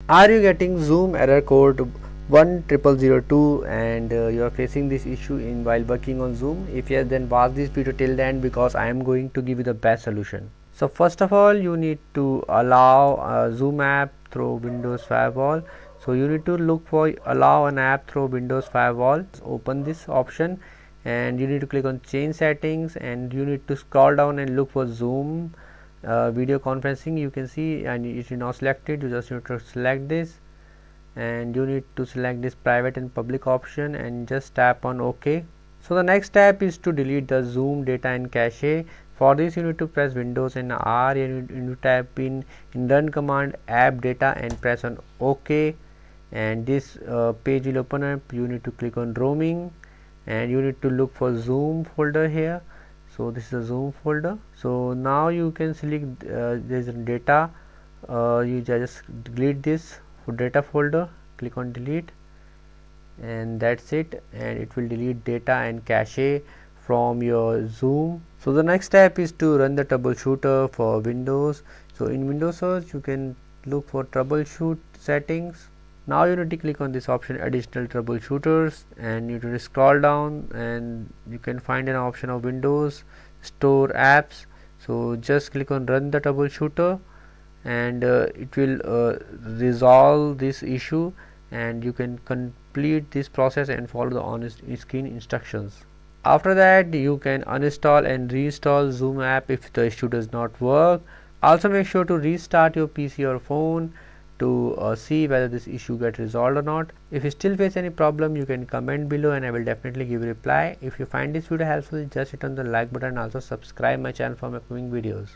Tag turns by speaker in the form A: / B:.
A: Are you getting Zoom error code 10002 and you are facing this issue in while working on Zoom? If yes, then watch this video till the end because I am going to give you the best solution. So first of all, you need to allow a Zoom app through Windows Firewall. So you need to look for allow an app through Windows Firewall. Open this option and you need to click on change settings and you need to scroll down and look for Zoom video conferencing. You can see, and it is now selected. You just need to select this and you need to select this private and public option and just tap on OK. So the next step is to delete the Zoom data and cache. For this you need to press Windows and R and you need to type in run command app data and press on OK, and this page will open up. You need to click on roaming and you need to look for Zoom folder here. So this is a Zoom folder. So now you can select this data. You just delete this data folder, click on delete, and that's it, and it will delete data and cache from your Zoom. So the next step is to run the troubleshooter for Windows. So in Windows search you can look for troubleshoot settings. Now you need to click on this option additional troubleshooters and you need to scroll down and you can find an option of Windows store apps. So just click on run the troubleshooter and it will resolve this issue, and you can complete this process and follow the on screen instructions. After that you can uninstall and reinstall Zoom app if the issue does not work. Also make sure to restart your PC or phone to see whether this issue get resolved or not. If you still face any problem, you can comment below and I will definitely give a reply. If you find this video helpful, just hit on the like button and also subscribe my channel for my upcoming videos.